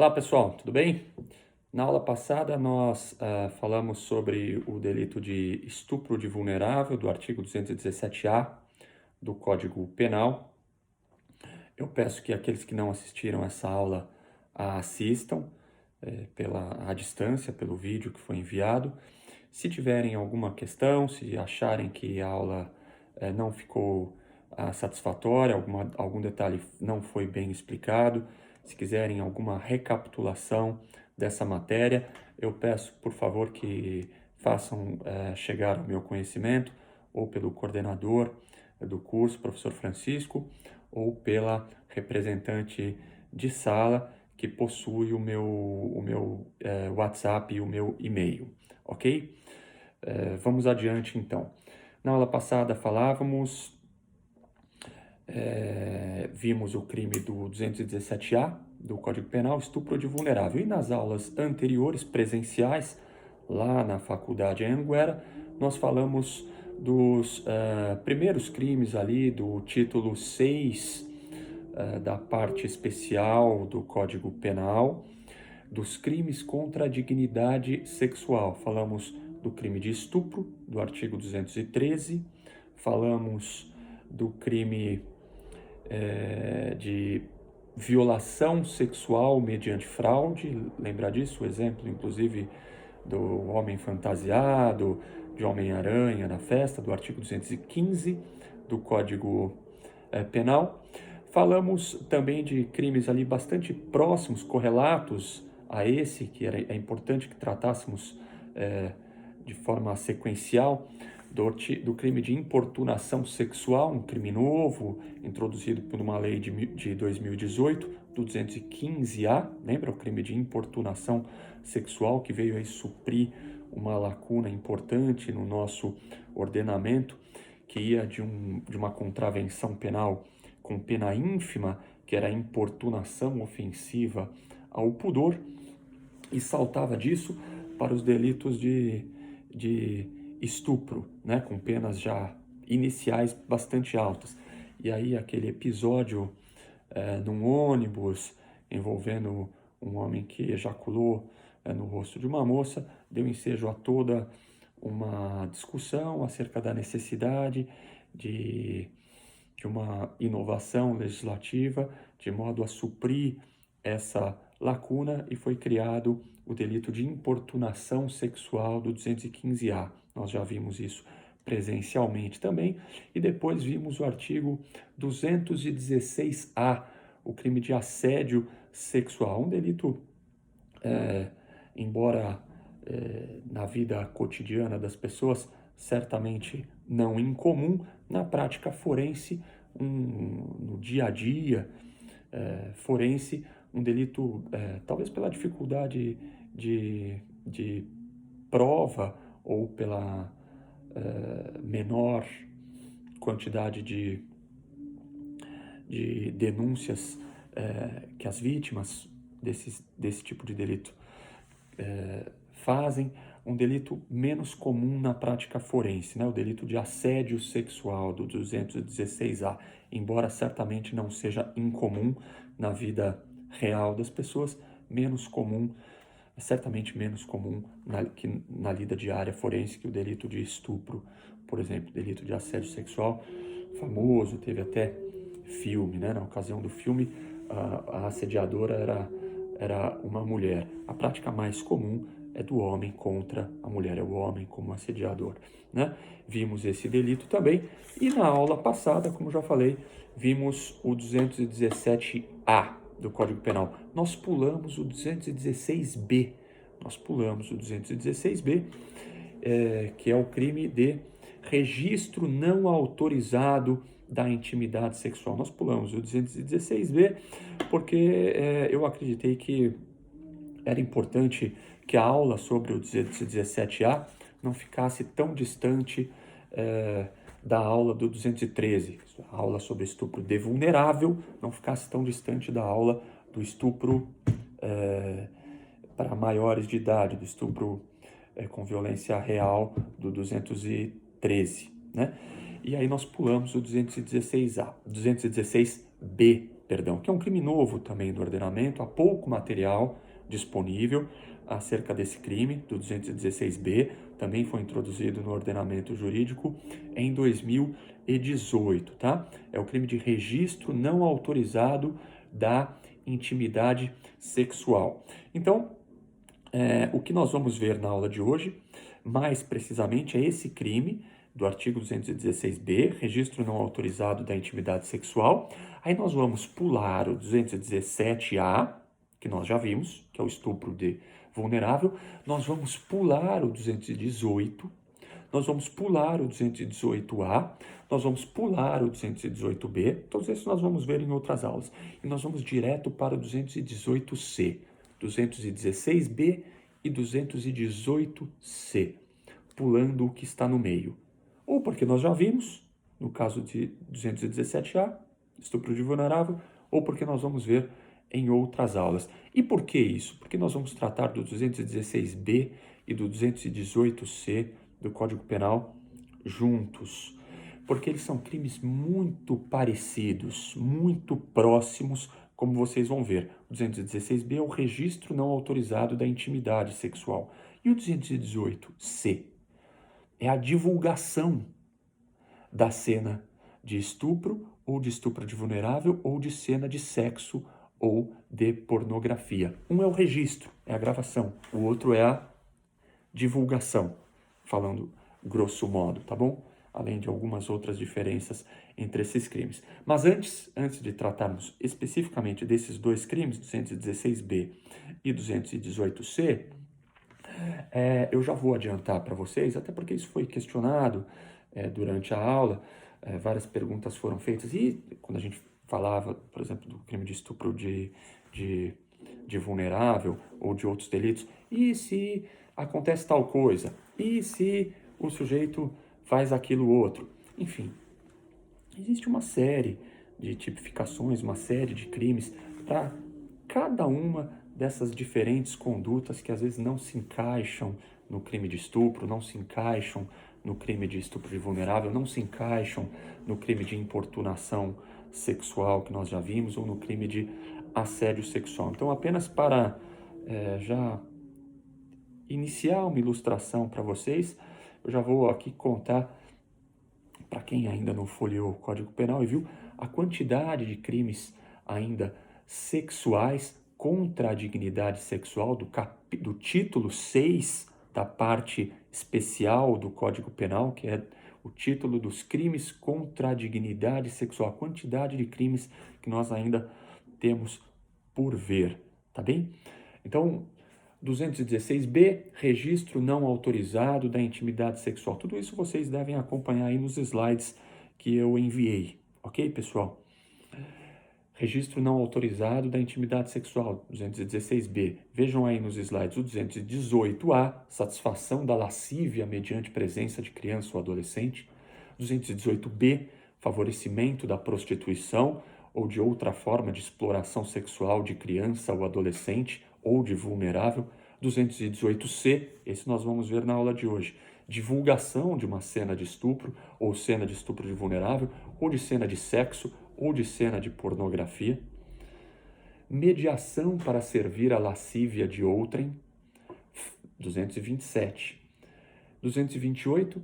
Olá pessoal, tudo bem? Na aula passada nós falamos sobre o delito de estupro de vulnerável do artigo 217-A do Código Penal. Eu peço que aqueles que não assistiram essa aula a assistam à distância, pelo vídeo que foi enviado. Se tiverem alguma questão, se acharem que a aula não ficou satisfatória, algum detalhe não foi bem explicado, se quiserem alguma recapitulação dessa matéria, eu peço, por favor, que façam chegar ao meu conhecimento, ou pelo coordenador do curso, professor Francisco, ou pela representante de sala que possui o meu WhatsApp e o meu e-mail, ok? Vamos adiante então. Na aula passada vimos o crime do 217-A do Código Penal, estupro de vulnerável. E nas aulas anteriores, presenciais, lá na faculdade Anhanguera, nós falamos dos primeiros crimes ali do título 6 da parte especial do Código Penal, dos crimes contra a dignidade sexual. Falamos do crime de estupro, do artigo 213, falamos do crime de violação sexual mediante fraude, lembra disso? O exemplo, inclusive, do homem fantasiado, de Homem-Aranha na festa, do artigo 215 do Código Penal. Falamos também de crimes ali bastante próximos, correlatos a esse, que é importante que tratássemos de forma sequencial, do crime de importunação sexual, um crime novo, introduzido por uma lei de 2018, do 215-A, lembra o crime de importunação sexual, que veio aí suprir uma lacuna importante no nosso ordenamento, que ia de uma contravenção penal com pena ínfima, que era a importunação ofensiva ao pudor, e saltava disso para os delitos de estupro, né, com penas já iniciais bastante altas. E aí aquele episódio num ônibus envolvendo um homem que ejaculou no rosto de uma moça, deu ensejo a toda uma discussão acerca da necessidade de uma inovação legislativa de modo a suprir essa lacuna, e foi criado o delito de importunação sexual do 215-A. Nós já vimos isso presencialmente também, e depois vimos o artigo 216-A, o crime de assédio sexual, um delito, embora na vida cotidiana das pessoas certamente não incomum, na prática forense, no dia a dia forense, um delito, talvez pela dificuldade de prova ou pela menor quantidade de denúncias que as vítimas desse tipo de delito fazem, um delito menos comum na prática forense, né? O delito de assédio sexual do 216-A, embora certamente não seja incomum na vida real das pessoas, menos comum, certamente menos comum na lida diária forense que o delito de estupro, por exemplo. Delito de assédio sexual, famoso, teve até filme, né? Na ocasião do filme, a assediadora era uma mulher. A prática mais comum é do homem contra a mulher, é o homem como assediador, né? Vimos esse delito também, e na aula passada, como já falei, vimos o 217-A do Código Penal. Nós pulamos o 216-B, que é o crime de registro não autorizado da intimidade sexual. Nós pulamos o 216-B porque eu acreditei que era importante que a aula sobre o 217-A não ficasse tão distante da aula do 213. A aula sobre estupro de vulnerável não ficasse tão distante da aula do estupro para maiores de idade, do estupro com violência real do 213, né? E aí nós pulamos o 216-B, perdão, que é um crime novo também do ordenamento, há pouco material disponível acerca desse crime, do 216B, também foi introduzido no ordenamento jurídico em 2018, tá? É o crime de registro não autorizado da intimidade sexual. Então, o que nós vamos ver na aula de hoje, mais precisamente, é esse crime do artigo 216b, registro não autorizado da intimidade sexual. Aí nós vamos pular o 217a, que nós já vimos, que é o estupro de vulnerável. Nós vamos pular o 218, nós vamos pular o 218A, nós vamos pular o 218B, todos esses nós vamos ver em outras aulas. E nós vamos direto para o 218C, 216B e 218C, pulando o que está no meio. Ou porque nós já vimos, no caso de 217A, estupro de vulnerável, ou porque nós vamos ver em outras aulas. E por que isso? Porque nós vamos tratar do 216B e do 218C do Código Penal juntos, porque eles são crimes muito parecidos, muito próximos, como vocês vão ver. O 216B é o registro não autorizado da intimidade sexual e o 218C é a divulgação da cena de estupro ou de estupro de vulnerável ou de cena de sexo ou de pornografia. Um é o registro, é a gravação, o outro é a divulgação, falando grosso modo, tá bom? Além de algumas outras diferenças entre esses crimes. Mas antes de tratarmos especificamente desses dois crimes, 216B e 218C, eu já vou adiantar para vocês, até porque isso foi questionado durante a aula, várias perguntas foram feitas, e quando a gente falava, por exemplo, do crime de estupro de vulnerável ou de outros delitos, e se acontece tal coisa? E se o sujeito faz aquilo outro? Enfim, existe uma série de tipificações, uma série de crimes para cada uma dessas diferentes condutas que às vezes não se encaixam no crime de estupro, não se encaixam no crime de estupro de vulnerável, não se encaixam no crime de importunação sexual que nós já vimos ou no crime de assédio sexual. Então, apenas para já iniciar uma ilustração para vocês, eu já vou aqui contar, para quem ainda não folheou o Código Penal e viu a quantidade de crimes ainda sexuais contra a dignidade sexual do título 6 da parte especial do Código Penal, que é o título dos crimes contra a dignidade sexual, a quantidade de crimes que nós ainda temos por ver, tá bem? Então, 216B, registro não autorizado da intimidade sexual. Tudo isso vocês devem acompanhar aí nos slides que eu enviei, ok, pessoal? Registro não autorizado da intimidade sexual, 216B. Vejam aí nos slides o 218A, satisfação da lascívia mediante presença de criança ou adolescente. 218B, favorecimento da prostituição ou de outra forma de exploração sexual de criança ou adolescente ou de vulnerável. 218C, esse nós vamos ver na aula de hoje. Divulgação de uma cena de estupro ou cena de estupro de vulnerável ou de cena de sexo ou de cena de pornografia. Mediação para servir a lascívia de outrem, 227. 228,